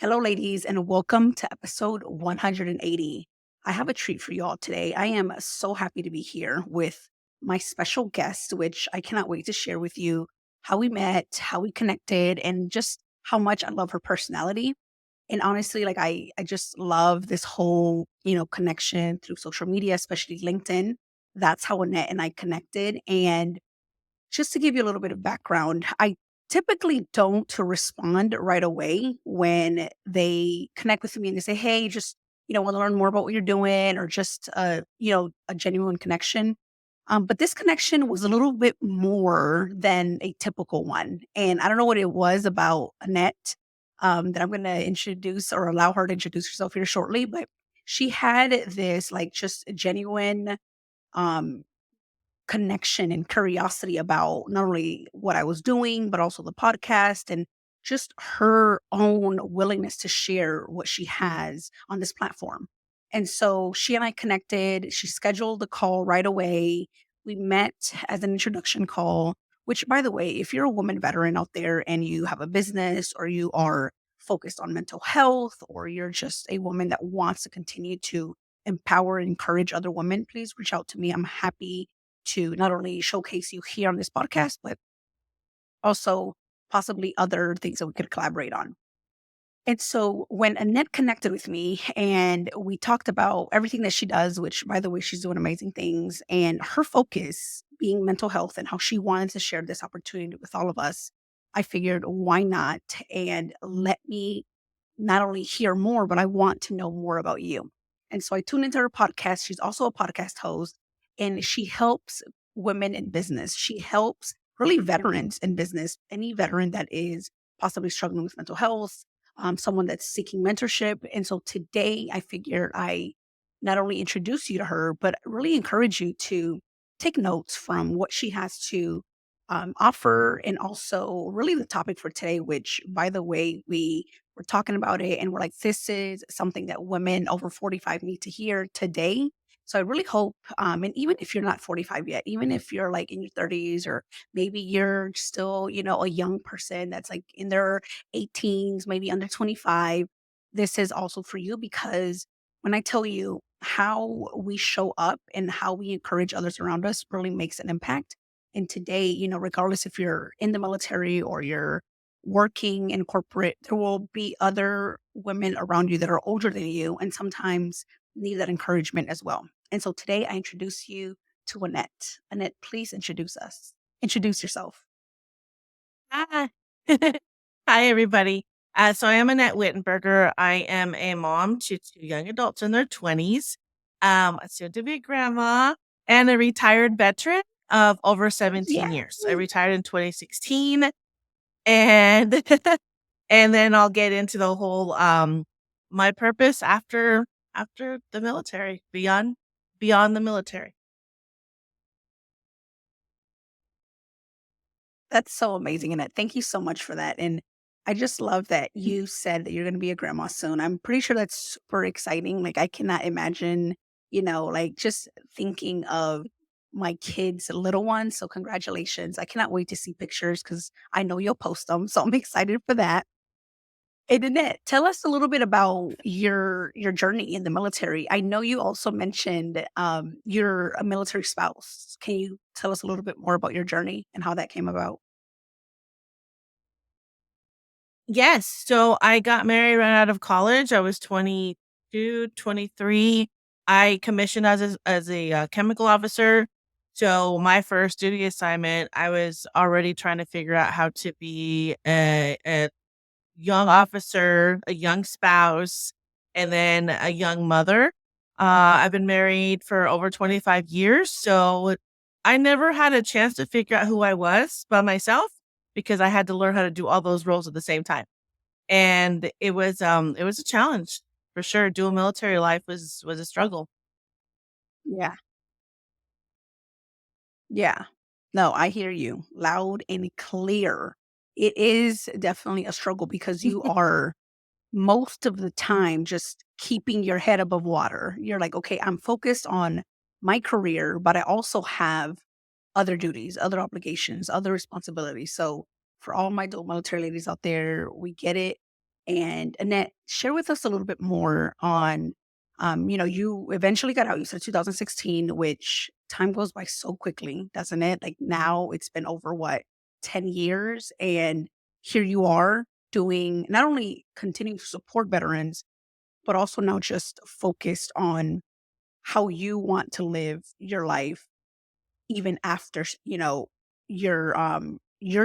Hello, ladies, and welcome to episode 180. I have a treat for you all today. I am so happy to be here with my special guest, which I cannot wait to share with you how we met, how we connected, and just how much I love her personality. And honestly, I just love this whole, connection through social media, especially LinkedIn. That's how Annette and I connected. And just to give you a little bit of background, I typically don't respond right away when they connect with me and they say, "Hey, just, want to learn more about what you're doing," or just a genuine connection. But this connection was a little bit more than a typical one. And I don't know what it was about Annette that I'm going to introduce or allow her to introduce herself here shortly. But she had this like just genuine um, connection and curiosity about not only what I was doing, but also the podcast and just her own willingness to share what she has on this platform. And so she and I connected. She scheduled the call right away. We met as an introduction call, which, by the way, if you're a woman veteran out there and you have a business or you are focused on mental health or you're just a woman that wants to continue to empower and encourage other women, please reach out to me. I'm happy to not only showcase you here on this podcast, but also possibly other things that we could collaborate on. And so when Annette connected with me and we talked about everything that she does, which by the way, she's doing amazing things, and her focus being mental health and how she wanted to share this opportunity with all of us, I figured, why not? And let me not only hear more, but I want to know more about you. And so I tuned into her podcast. She's also a podcast host, and she helps women in business. She helps really veterans in business, any veteran that is possibly struggling with mental health, someone that's seeking mentorship. And so today I figured I not only introduce you to her, but really encourage you to take notes from what she has to offer. And also, really, the topic for today, which by the way, we were talking about it and we're like, this is something that women over 45 need to hear today. So I really hope, and even if you're not 45 yet, even if you're like in your 30s or maybe you're still, a young person that's like in their 18s, maybe under 25, this is also for you because when I tell you how we show up and how we encourage others around us really makes an impact. And today, regardless if you're in the military or you're working in corporate, there will be other women around you that are older than you and sometimes need that encouragement as well. And so today I introduce you to Annette. Annette, please introduce us. Introduce yourself. Hi. Hi, everybody. So I am Annette Whittenberger. I am a mom to two young adults in their 20s, soon to be a grandma, and a retired veteran of over Yeah. 17 years. I retired in 2016, and and then I'll get into the whole my purpose after the military, beyond the military. That's so amazing, Annette. Thank you so much for that. And I just love that you said that you're going to be a grandma soon. I'm pretty sure that's super exciting. Like, I cannot imagine, like just thinking of my kids' little ones. So, congratulations. I cannot wait to see pictures because I know you'll post them. So, I'm excited for that. And Annette, tell us a little bit about your journey in the military. I know you also mentioned you're a military spouse. Can you tell us a little bit more about your journey and how that came about? Yes. So I got married right out of college. I was 22, 23. I commissioned as a chemical officer. So my first duty assignment, I was already trying to figure out how to be a young officer, a young spouse, and then a young mother. I've been married for over 25 years. So I never had a chance to figure out who I was by myself because I had to learn how to do all those roles at the same time. And it was a challenge for sure. Dual military life was a struggle. Yeah. Yeah. No, I hear you loud and clear. It is definitely a struggle because you are most of the time just keeping your head above water. You're like, okay, I'm focused on my career, but I also have other duties, other obligations, other responsibilities. So, for all my dual military ladies out there, we get it. And Annette, share with us a little bit more on, you eventually got out. You said 2016, which time goes by so quickly, doesn't it? Like now it's been over what, 10 years? And here you are doing not only continuing to support veterans, but also now just focused on how you want to live your life even after, your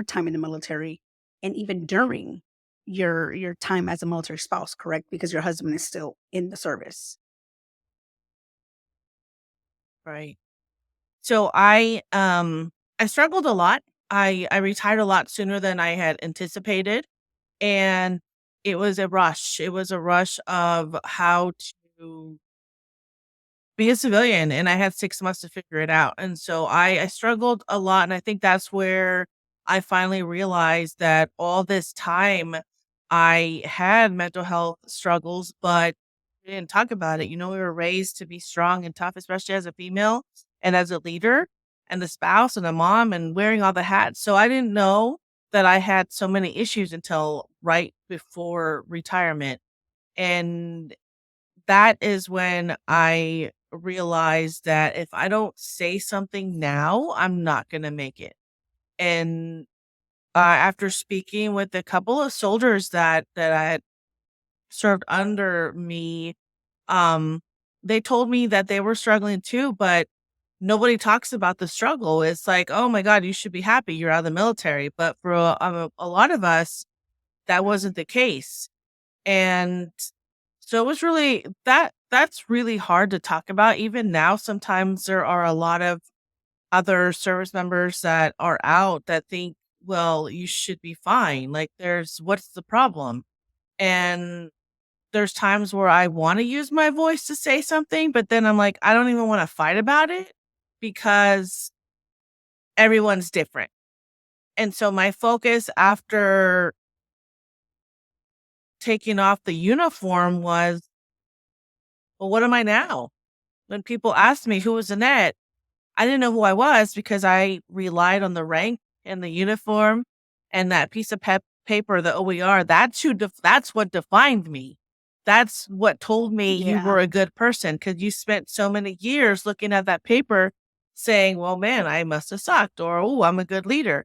time in the military and even during your time as a military spouse, correct? Because your husband is still in the service. Right. So I struggled a lot. I retired a lot sooner than I had anticipated, and it was a rush. It was a rush of how to be a civilian, and I had 6 months to figure it out, and so I struggled a lot, and I think that's where I finally realized that all this time I had mental health struggles, but we didn't talk about it. We were raised to be strong and tough, especially as a female and as a leader and a spouse and a mom and wearing all the hats, so I didn't know that I had so many issues until right before retirement, and that is when I realized that if I don't say something now, I'm not gonna make it. And, after speaking with a couple of soldiers that I had served under me, um, they told me that they were struggling too, but nobody talks about the struggle. It's like, "Oh my god, you should be happy you're out of the military," but for a lot of us, that wasn't the case. And so it was really that's really hard to talk about. Even now, sometimes there are a lot of other service members that are out that think, well, you should be fine. Like what's the problem? And there's times where I want to use my voice to say something, but then I'm like, I don't even want to fight about it because everyone's different. And so my focus after taking off the uniform was, well, what am I now? When people asked me who was Annette, I didn't know who I was because I relied on the rank and the uniform and that piece of paper, the OER. That's what defined me. That's what told me you Yeah, were a good person because you spent so many years looking at that paper saying, well, man, I must have sucked, or, oh, I'm a good leader.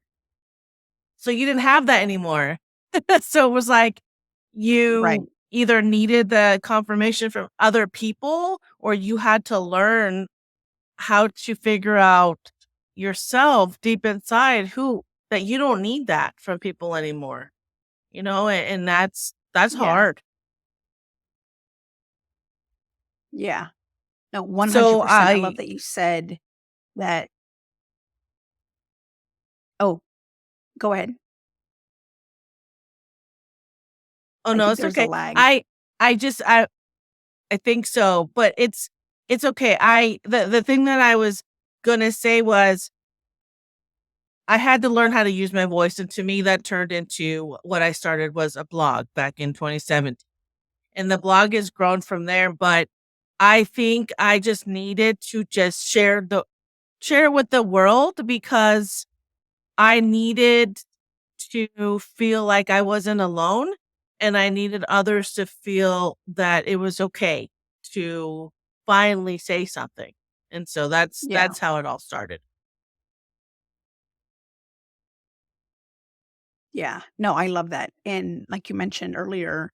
So you didn't have that anymore. So it was like right. you either needed the confirmation from other people or you had to learn how to figure out yourself deep inside who that you don't need that from people anymore, and that's Yeah, hard. yeah. No, So 100%. I love I that you said that. Oh, go ahead. oh I no, think it's there's a okay. lag. I think so, but it's okay. The thing that I was gonna say was I had to learn how to use my voice, and to me that turned into what I started was a blog back in 2017. And the blog has grown from there, but I think I just needed to just share with the world because I needed to feel like I wasn't alone, and I needed others to feel that it was okay to finally say something. And so Yeah, that's how it all started. yeah. No, I love that. And like you mentioned earlier,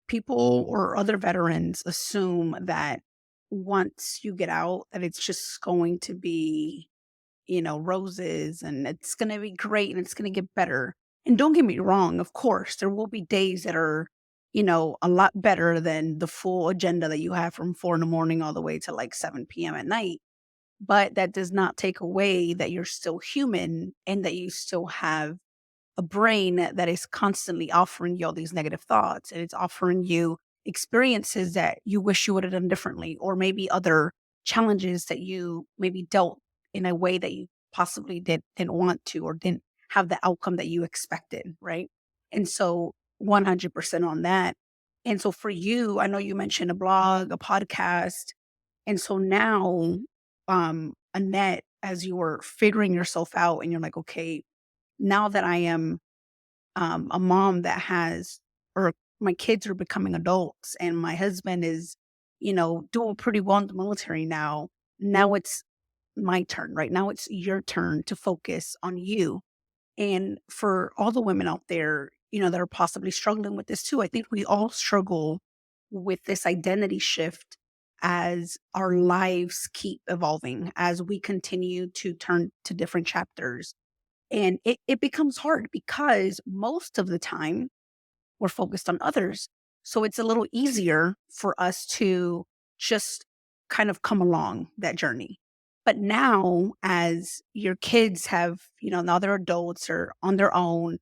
people or other veterans assume that once you get out, that it's just going to be, roses and it's going to be great and it's going to get better. And don't get me wrong, of course, there will be days that are, a lot better than the full agenda that you have from 4 in the morning all the way to like 7 p.m. at night. But that does not take away that you're still human and that you still have a brain that is constantly offering you all these negative thoughts, and it's offering you experiences that you wish you would have done differently, or maybe other challenges that you maybe dealt in a way that you possibly didn't want to, or didn't have the outcome that you expected, right? And so 100% on that. And so for you, I know you mentioned a blog, a podcast, and so now, Annette, as you were figuring yourself out and you're like, okay, now that I am, a mom that has, or my kids are becoming adults and my husband is, doing pretty well in the military now. Now it's my turn, right? Now it's your turn to focus on you. And for all the women out there, that are possibly struggling with this too, I think we all struggle with this identity shift as our lives keep evolving, as we continue to turn to different chapters. And it becomes hard because most of the time we're focused on others. So it's a little easier for us to just kind of come along that journey. But now, as your kids have, now they're adults or on their own,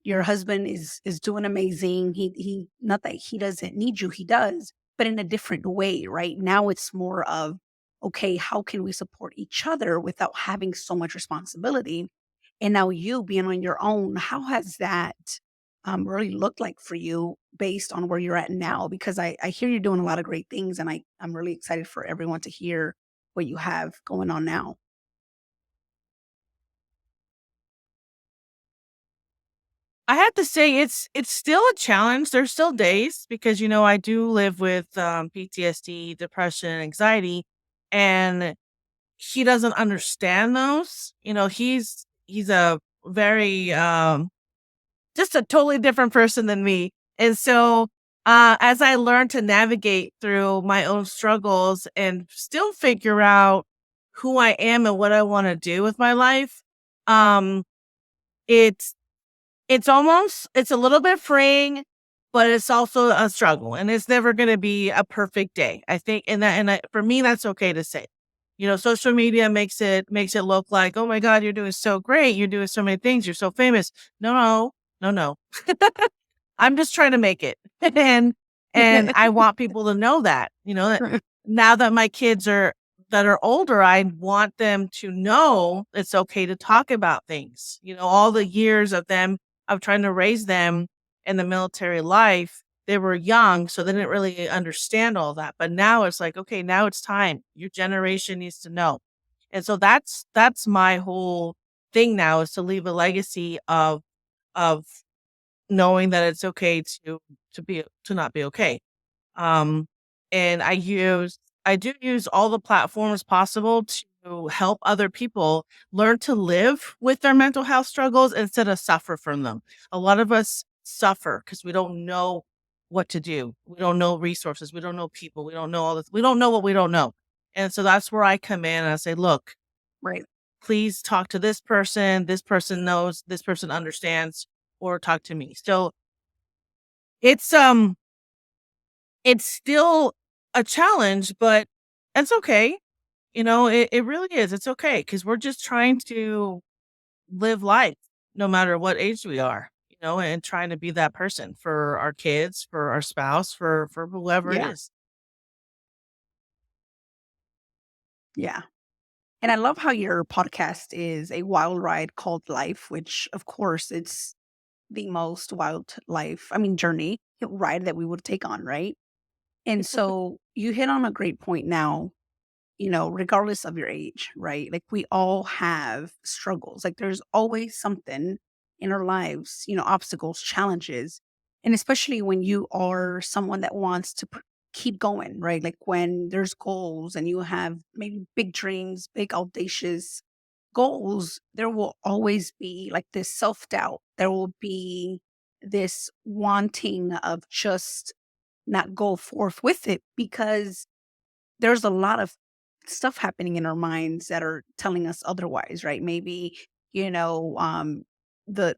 your husband is doing amazing. He not that he doesn't need you, he does, but in a different way, right? Now it's more of, okay, how can we support each other without having so much responsibility? And now you being on your own, how has that really looked like for you based on where you're at now? Because I hear you're doing a lot of great things, and I'm really excited for everyone to hear what you have going on now. I have to say it's still a challenge. There's still days because, I do live with, PTSD, depression, anxiety, and he doesn't understand those. He's a very, just a totally different person than me. And so, as I learn to navigate through my own struggles and still figure out who I am and what I wanna do with my life, um, it's it's a little bit freeing, but it's also a struggle, and it's never gonna be a perfect day. I think for me, that's okay to say. Social media makes it look like, "Oh my god, you're doing so great. You're doing so many things. You're so famous." No, no. No, no. I'm just trying to make it. And I want people to know that now that my kids are older, I want them to know it's okay to talk about things. All the years of trying to raise them in the military life, they were young, so they didn't really understand all that. But now it's like, okay, now it's time. Your generation needs to know. And so that's my whole thing now, is to leave a legacy of knowing that it's okay to not be okay. Um, and I do use all the platforms possible to help other people learn to live with their mental health struggles instead of suffer from them. A lot of us suffer because we don't know what to do. We don't know resources. We don't know people. We don't know all this. We don't know what we don't know. And so that's where I come in and I say, look, Right. please talk to this person. This person knows, this person understands, or talk to me. So it's um it's still a challenge, but it's okay. It really is. It's okay because we're just trying to live life no matter what age we are, and trying to be that person for our kids, for our spouse, for whoever it Yeah. is. Yeah. And I love how your podcast is a wild ride called Life, which of course it's the most wild life, I mean, journey ride that we would take on, right? And so you hit on a great point now, regardless of your age, right? Like we all have struggles. Like there's always something in our lives, obstacles, challenges. And especially when you are someone that wants to keep going, right? Like when there's goals and you have maybe big dreams, big audacious goals, there will always be like this self doubt. There will be this wanting of just not go forth with it because there's a lot of stuff happening in our minds that are telling us otherwise, right? Maybe, you know, um, the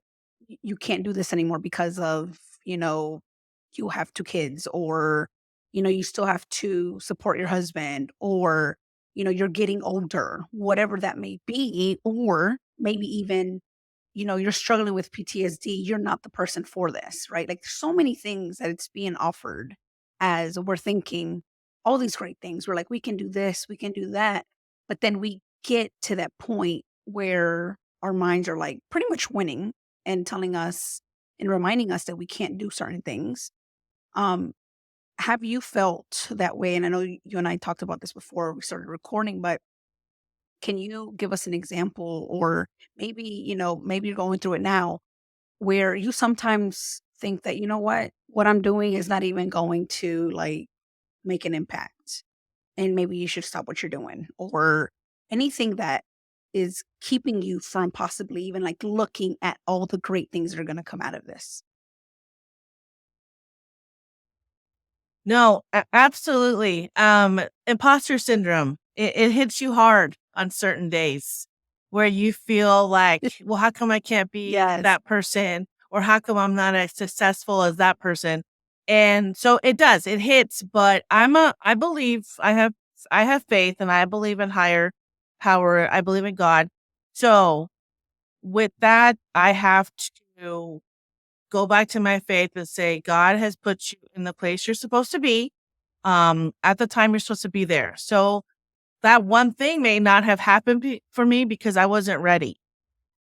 you can't do this anymore because of, you have 2 kids or, you still have to support your husband or, you're getting older, whatever that may be, or maybe even you're struggling with PTSD, you're not the person for this, right? Like, there's so many things that it's being offered as we're thinking all these great things. We're like, we can do this, we can do that. But then we get to that point where our minds are like pretty much winning and telling us and reminding us that we can't do certain things. Um, have you felt that way? And I know you and I talked about this before we started recording, but can you give us an example or maybe, maybe you're going through it now where you sometimes think that, you know what? what I'm doing is not even going to like make an impact. And maybe you should stop what you're doing, or anything that is keeping you from possibly even like looking at all the great things that are going to come out of this. No, absolutely. Imposter syndrome. It hits you hard on certain days where you feel like, well, how come I can't be Yes. that person? Or how come I'm not as successful as that person? And so it does, it hits, but I believe I have faith and I believe in higher power. I believe in God. So with that, I have to go back to my faith and say, God has put you in the place you're supposed to be, at the time you're supposed to be there. So that one thing may not have happened for me because I wasn't ready.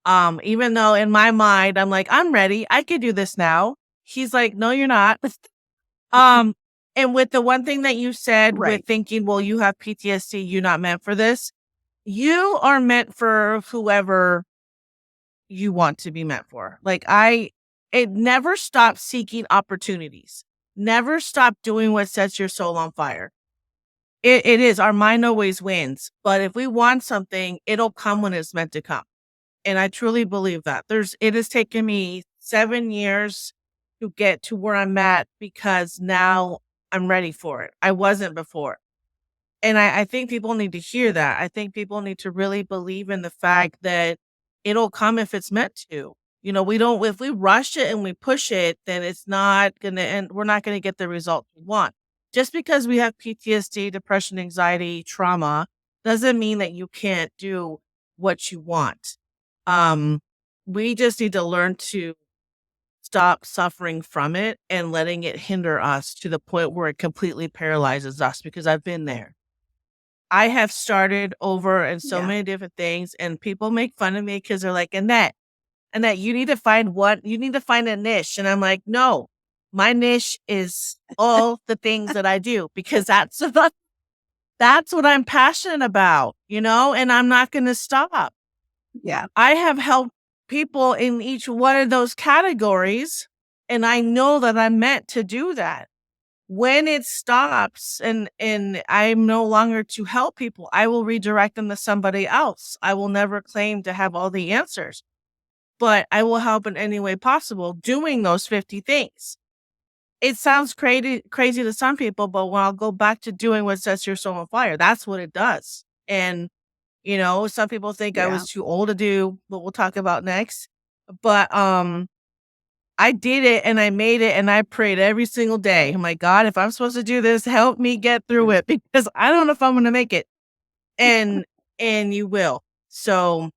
Even though in my mind, I'm like, I'm ready. I could do this now. He's like, no, you're not. um, and with the one thing that you said with Right. thinking, well, you have PTSD, you're not meant for this. You are meant for whoever you want to be meant for. It never stop seeking opportunities. Never stop doing what sets your soul on fire. It is our mind always wins, but if we want something, it'll come when it's meant to come. And I truly believe that. It has taken me 7 years to get to where I'm at because now I'm ready for it. I wasn't before. And I think people need to hear that. I think people need to really believe in the fact that it'll come if it's meant to. You know, we don't if we rush it and we push it, then it's not gonna and we're not gonna get the result we want. Just because we have PTSD, depression, anxiety, trauma, doesn't mean that you can't do what you want. Um, we just need to learn to stop suffering from it and letting it hinder us to the point where it completely paralyzes us because I've been there. I have started over in so Yeah. many different things, and people make fun of me because 'cause they're like, Annette, you need to find a niche." And I'm like, "No, my niche is all the things that I do because that's what I'm passionate about, you know, and I'm not gonna stop." Yeah. I have helped people in each one of those categories, and I know that I'm meant to do that. When it stops and I'm no longer to help people, I will redirect them to somebody else. I will never claim to have all the answers, but I will help in any way possible doing those 50 things. It sounds crazy to some people, but when I'll go back to doing what sets your soul on fire, that's what it does. And, you know, some people think I Yeah. was too old to do what we'll talk about next. But I did it and I made it and I prayed every single day. I'm like, God, if I'm supposed to do this, help me get through it because I don't know if I'm gonna make it. And and you will. So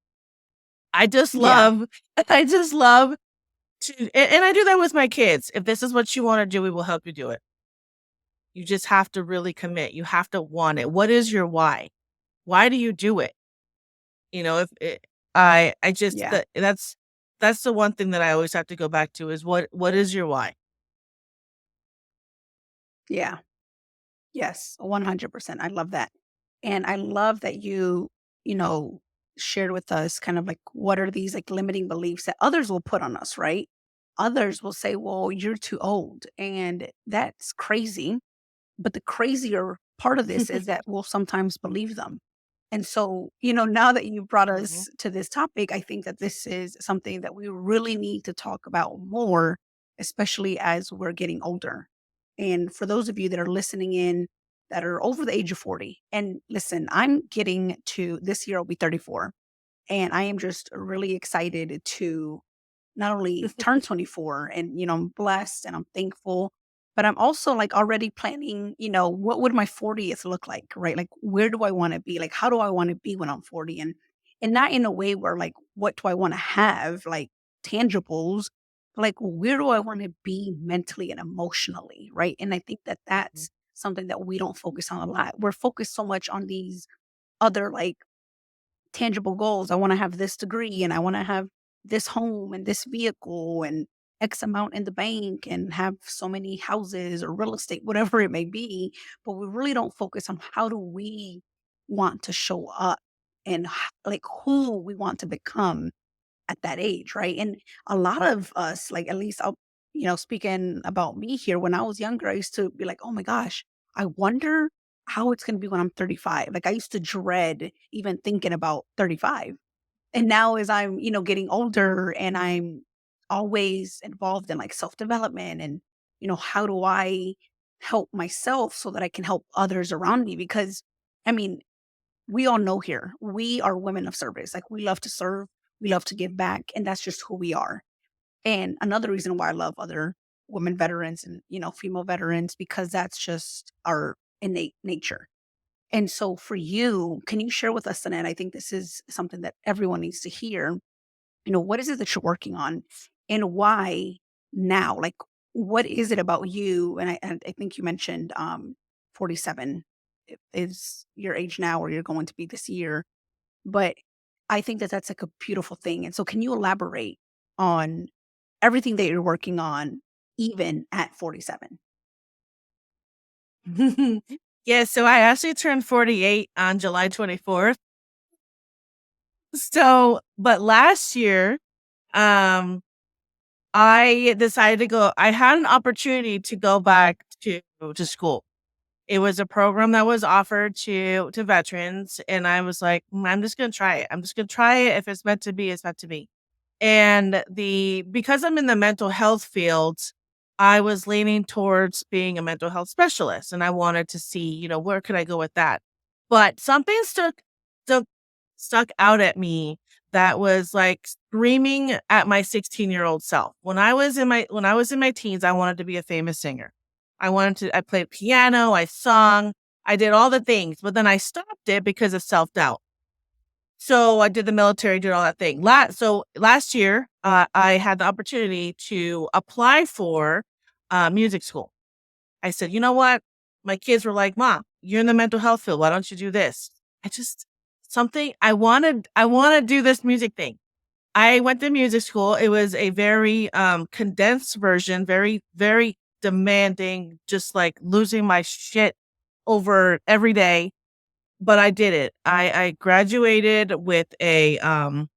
I just Yeah. love I just love to and I do that with my kids. If this is what you want to do, we will help you do it. You just have to really commit. You have to want it. What is your why? Why do you do it? You know, if it, I just Yeah. that's the one thing that I always have to go back to is what is your why? Yeah. Yes, 100%. I love that. And I love that you know, shared with us kind of like what are these like limiting beliefs that others will put on us, right? Others will say, well, you're too old. And that's crazy. But the crazier part of this is that we'll sometimes believe them. And so, now that you brought Mhm. us to this topic, I think that this is something that we really need to talk about more, especially as we're getting older. And for those of you that are listening in that are over the age of 40, and listen, I'm getting to this year, I'll be 34. And I am just really excited to not only turned 24 and, I'm blessed and I'm thankful, but I'm also like already planning, what would my 40th look like, right? Like where do I want to be? Like how do I want to be when I'm 40? And not in a way where like what do I want to have, like tangibles, but like where do I want to be mentally and emotionally, right? And I think that Mhm. that's something that we don't focus on a lot. We're focused so much on these other like tangible goals. I wanna have this degree and I wanna have this home and this vehicle and X amount in the bank and have so many houses or real estate, whatever it may be. But we really don't focus on how do we want to show up and like who we want to become at that age, right? And a lot of us, like at least I'll, speaking about me here, when I was younger, I used to be like, "Oh my gosh, I wonder how it's gonna be when I'm 35." Like, I used to dread even thinking about 35. And now as I'm, getting older and I'm always involved in, like, self-development and, how do I help myself so that I can help others around me? Because, I mean, we all know here, we are women of service. Like, we love to serve, we love to give back, and that's just who we are. And another reason why I love other women veterans and, female veterans, because that's just our innate nature. And so for you, can you share with us, and I think this is something that everyone needs to hear, what is it that you're working on and why now? Like, what is it about you? And I think you mentioned 47 is your age now, or you're going to be this year. But I think that that's like a beautiful thing. And so can you elaborate on everything that you're working on, even at 47? Yeah, so I actually turned 48 on July 24th. So, but last year, um, I decided to go I had an opportunity to go back to school. It was a program that was offered to veterans, and I was like, I'm just gonna try it. I'm just gonna try it. If it's meant to be, it's meant to be." And because I'm in the mental health field, I was leaning towards being a mental health specialist, and I wanted to see, where could I go with that? But something stuck stuck out at me that was like screaming at my 16-year-old self. When I was in my teens, I wanted to be a famous singer. I played piano, I sung, I did all the things, but then I stopped it because of self-doubt. So I did the military, did all that thing. So last year, I had the opportunity to apply for music school. I said, you know what? My kids were like, "Mom, you're in the mental health field. Why don't you do this?" I just something I want to do this music thing. I went to music school. It was a very condensed version, very very demanding, just like losing my shit over every day, but I did it. I graduated with I'm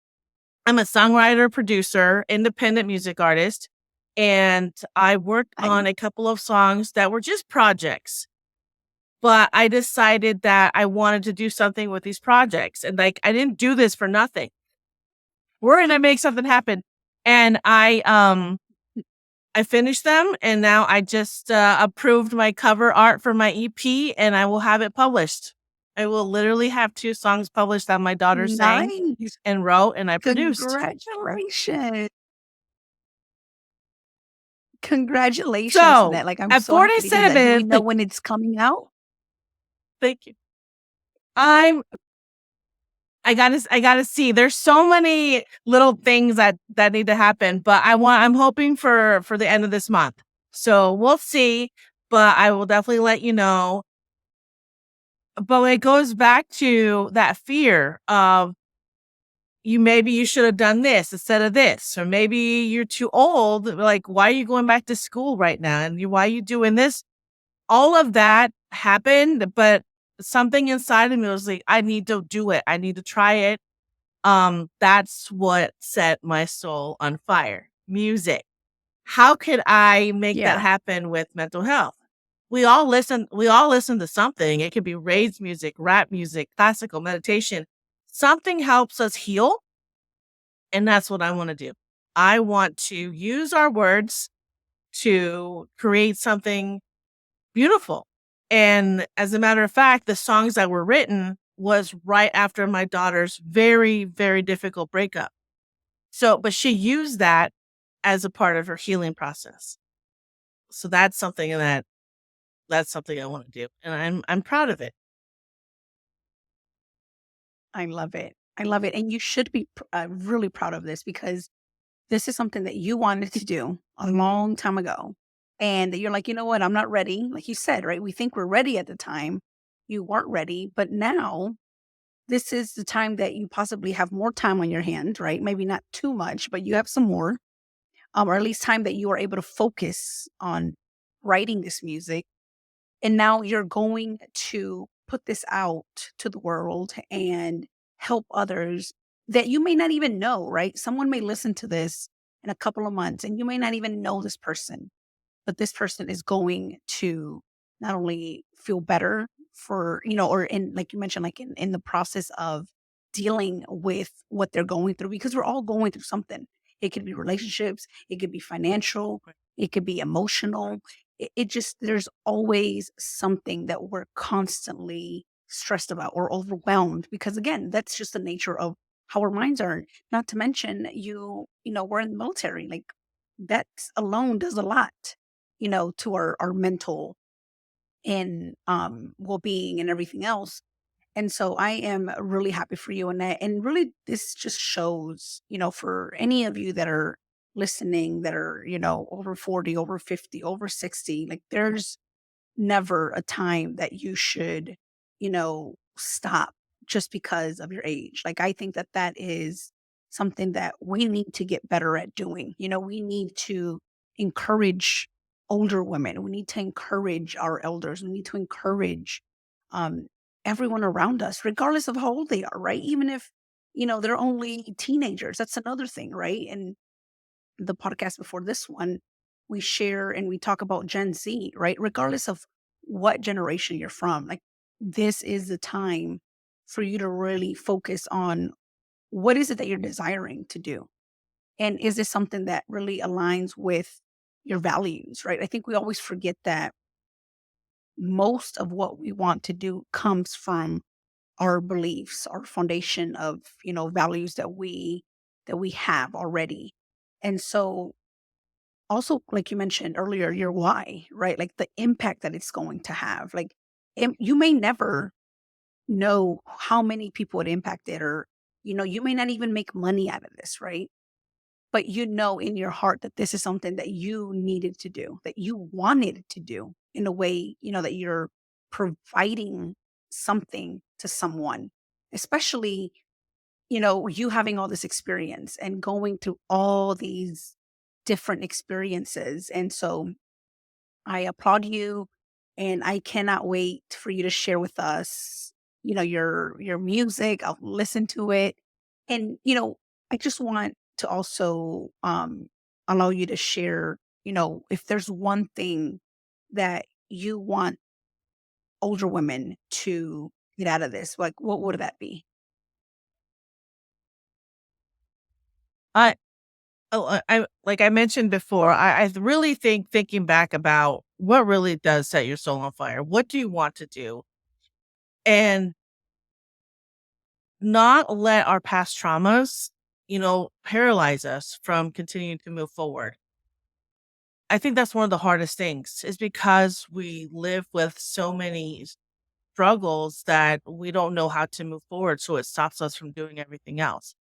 a songwriter, producer, independent music artist, and I worked I on a couple of songs that were just projects. But I decided that I wanted to do something with these projects, and like I didn't do this for nothing. We're gonna make something happen. And I finished them, and now I just approved my cover art for my EP, and I will have it published. I will literally have 2 songs published that my daughter sang Nice. and wrote and I produced. Congratulations. Congratulations, So, Annette. Like, I'm at so happy to hear that. Do we 47, know when it's coming out? thank you. I'm I gotta see. There's so many little things that need to happen, but I'm hoping for the end of this month. So, we'll see, but I will definitely let you know. But it goes back to that fear of maybe you should have done this instead of this, or maybe you're too old. Like, why are you going back to school right now? And why are you doing this? All of that happened, but something inside of me was like, I need to do it. I need to try it. That's what set my soul on fire. Music. How could I make that Yeah, happen with mental health? We all listen to something. It could be rage music, rap music, classical meditation. Something helps us heal, and that's what I want to do. I want to use our words to create something beautiful. And as a matter of fact, the songs that were written was right after my daughter's very, very difficult breakup. So, but she used that as a part of her healing process. So that's something I want to do, and I'm proud of it. I love it. I love it. And you should be really proud of this, because this is something that you wanted to do a long time ago. And that you're like, you know what? I'm not ready. Like you said, right? We think we're ready at the time. You weren't ready. But now this is the time that you possibly have more time on your hand, right? Maybe not too much, but you have some more, or at least time that you are able to focus on writing this music. And now you're going to put this out to the world and help others that you may not even know, right? Someone may listen to this in a couple of months, and you may not even know this person, but this person is going to not only feel better for, or in, like you mentioned, like in the process of dealing with what they're going through, because we're all going through something. It could be relationships, it could be financial, it could be emotional. It just, there's always something that we're constantly stressed about or overwhelmed, because again, that's just the nature of how our minds are. Not to mention, we're in the military. Like, that alone does a lot, to our mental and well-being and everything else. And so I am really happy for you. And really, this just shows, for any of you that are listening, that are, over 40, over 50, over 60, like, there's never a time that you should, stop just because of your age. Like, I think that that is something that we need to get better at doing. We need to encourage older women. We need to encourage our elders. We need to encourage um, everyone around us, regardless of how old they are, right? Even if, they're only teenagers. That's another thing, right? And the podcast before this one, we share and we talk about Gen Z, right? Regardless of what generation you're from, like, this is the time for you to really focus on what is it that you're desiring to do. And is this something that really aligns with your values, right? I think we always forget that most of what we want to do comes from our beliefs, our foundation of, values that we have already. And so, also, like you mentioned earlier, your why, right? Like, the impact that it's going to have. Like, you may never know how many people it impacted, or, you may not even make money out of this, right? But you know in your heart that this is something that you needed to do, that you wanted to do, in a way, that you're providing something to someone, especially, you having all this experience and going through all these different experiences. And so I applaud you, and I cannot wait for you to share with us, your music. I'll listen to it. And, I just want to also allow you to share, if there's one thing that you want older women to get out of this, like, what would that be? I I like I mentioned before, I really think thinking back about what really does set your soul on fire. What do you want to do? And not let our past traumas, paralyze us from continuing to move forward. I think that's one of the hardest things is because we live with so many struggles that we don't know how to move forward. So it stops us from doing everything else.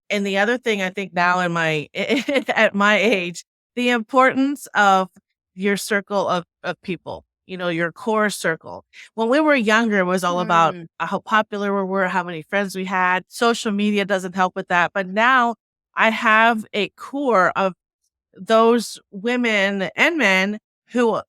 And the other thing I think now in my at my age, the importance of your circle of people, your core circle. When we were younger, it was all about Mm, how popular we were, how many friends we had. Social media doesn't help with that. But now I have a core of those women and men who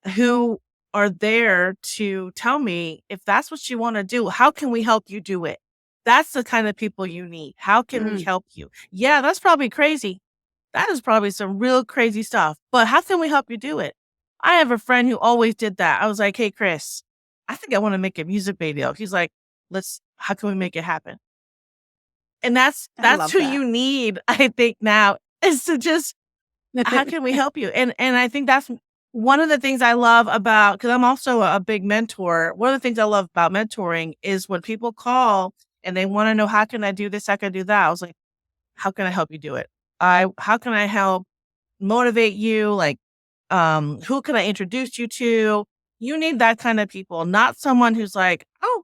are there to tell me if that's what you want to do, how can we help you do it? That's the kind of people you need. How can we mm, help you? Yeah, that's probably crazy. That is probably some real crazy stuff. But how can we help you do it? I have a friend who always did that. I was like, "Hey Chris, I think I want to make a music video." He's like, "Let's how can we make it happen?" And that's I that's love who that. you need, I think now, is to just how can we help you? And I think that's one of the things I love about because I'm also a big mentor. One of the things I love about mentoring is when people call and they want to know how can I do this, how can I do that. I was like, how can I help you do it? I how can I help motivate you? Like, who can I introduce you to? You need that kind of people, not someone who's like, oh,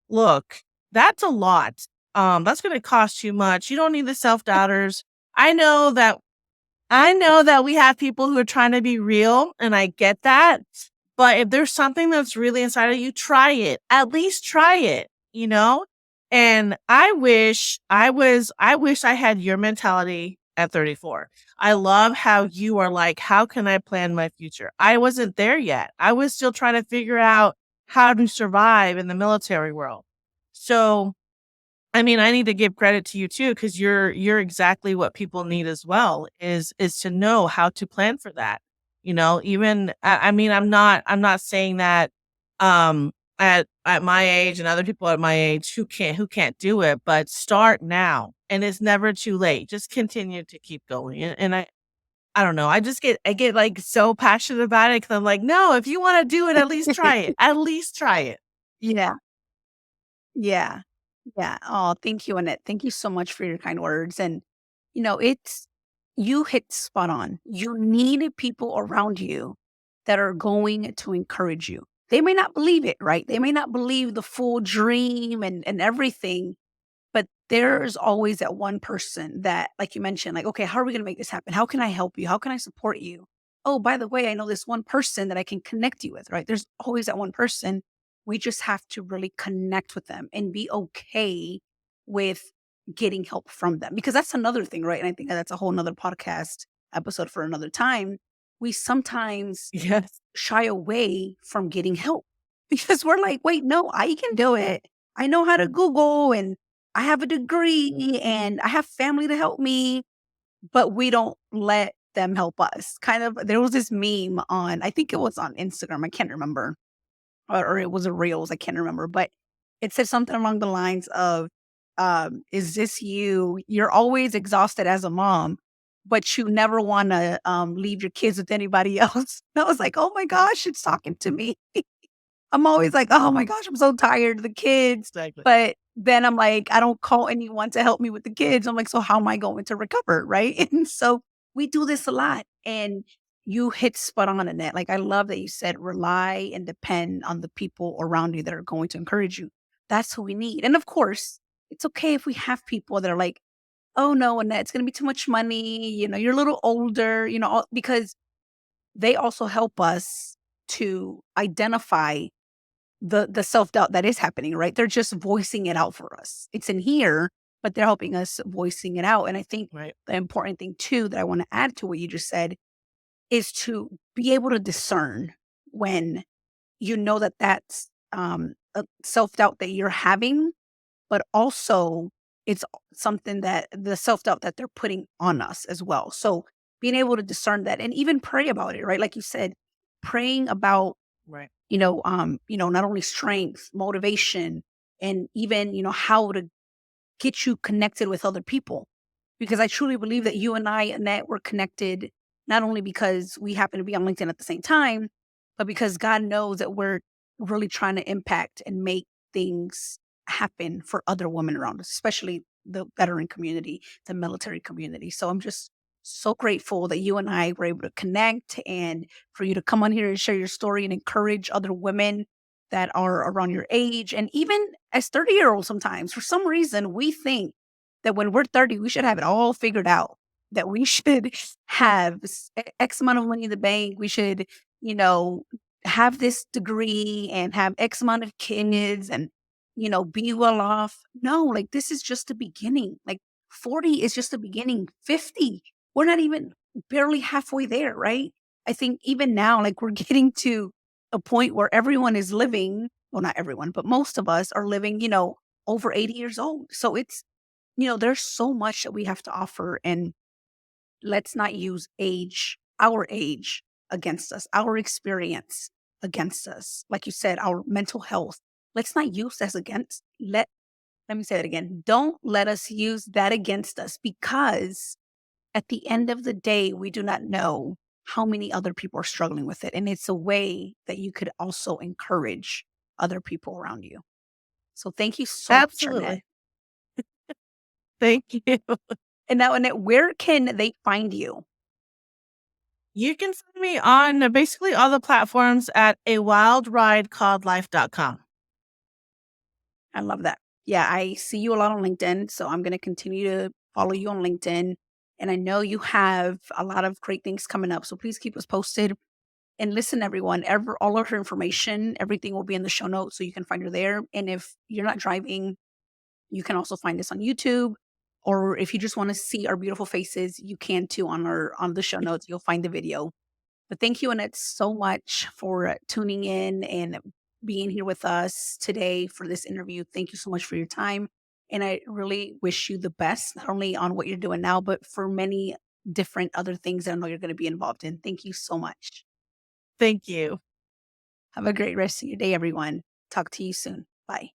look, that's a lot. That's gonna cost too much. You don't need the self-doubters. I know that I know that we have people who are trying to be real, and I get that. But if there's something that's really inside of you, try it. At least try it, you know? And I wish I had your mentality at 34. I love how you are like, how can I plan my future? I wasn't there yet. I was still trying to figure out how to survive in the military world. So I mean, I need to give credit to you too, because you're exactly what people need as well, is to know how to plan for that. Even I mean, I'm not saying that at my age and other people at my age who can't do it, but start now. And it's never too late. Just continue to keep going. And I don't know. I get like so passionate about it because I'm like, no, if you want to do it, at least try it. At least try it. Yeah. Yeah. Yeah. Oh, thank you, Annette. Thank you so much for your kind words. And, it's you hit spot on. You need people around you that are going to encourage you. They may not believe it, right? They may not believe the full dream and everything, but there's always that one person that, like you mentioned, like, okay, how are we going to make this happen? How can I help you? How can I support you? Oh, by the way, I know this one person that I can connect you with, right? There's always that one person. We just have to really connect with them and be okay with getting help from them because that's another thing, right? And I think that's a whole nother podcast episode for another time. We sometimes Yes. shy away from getting help because we're like, wait, no, I can do it. I know how to Google and I have a degree and I have family to help me, but we don't let them help us. Kind of, there was this meme on, I think it was on Instagram. I can't remember, or it was a Reels. I can't remember, but it said something along the lines of, is this you? You're always exhausted as a mom, but you never want to leave your kids with anybody else. And I was like, oh my gosh, it's talking to me. I'm always like, "Oh my gosh, I'm so tired of the kids." Exactly. But then I'm like, I don't call anyone to help me with the kids. I'm like, "So how am I going to recover?" Right? And so we do this a lot. And you hit spot on in that. Like, I love that you said rely and depend on the people around you that are going to encourage you. That's who we need. And of course, it's okay if we have people that are like, "Oh no, Annette, it's gonna be too much money. You're a little older, because they also help us to identify the self-doubt that is happening, right? They're just voicing it out for us. It's in here, but they're helping us voicing it out. And I think Right. the important thing too that I want to add to what you just said is to be able to discern when you know that that's a self-doubt that you're having, but also it's something that the self-doubt that they're putting on us as well. So being able to discern that and even pray about it, right? Like you said, praying about Right. not only strength, motivation, and even, how to get you connected with other people. Because I truly believe that you and I, Annette, were connected not only because we happen to be on LinkedIn at the same time, but because God knows that we're really trying to impact and make things happen for other women around us, especially the veteran community, the military community. So I'm just so grateful that you and I were able to connect and for you to come on here and share your story and encourage other women that are around your age. And even as 30-year-olds, sometimes for some reason, we think that when we're 30, we should have it all figured out, that we should have X amount of money in the bank. We should, you know, have this degree and have X amount of kids and, be well off. No, like this is just the beginning. Like 40 is just the beginning. 50, we're not even barely halfway there, right? I think even now, like we're getting to a point where everyone is living, well, not everyone, but most of us are living, over 80 years old. So there's so much that we have to offer. And let's not use our age against us, our experience against us. Like you said, our mental health. Let's not use that against, let me say that again. Don't let us use that against us because at the end of the day, we do not know how many other people are struggling with it. And it's a way that you could also encourage other people around you. So thank you so much, Annette. Absolutely. Thank you. And now, Annette, where can they find you? You can find me on basically all the platforms at awildridecalledlife.com. I love that. Yeah, I see you a lot on LinkedIn. So I'm going to continue to follow you on LinkedIn. And I know you have a lot of great things coming up. So please keep us posted. And listen, everyone, all of her information, everything will be in the show notes so you can find her there. And if you're not driving, you can also find us on YouTube. Or if you just want to see our beautiful faces, you can too on the show notes. You'll find the video. But thank you, Annette, so much for tuning in and being here with us today for this interview. Thank you so much for your time. And I really wish you the best, not only on what you're doing now, but for many different other things that I know you're going to be involved in. Thank you so much. Thank you. Have a great rest of your day, everyone. Talk to you soon. Bye.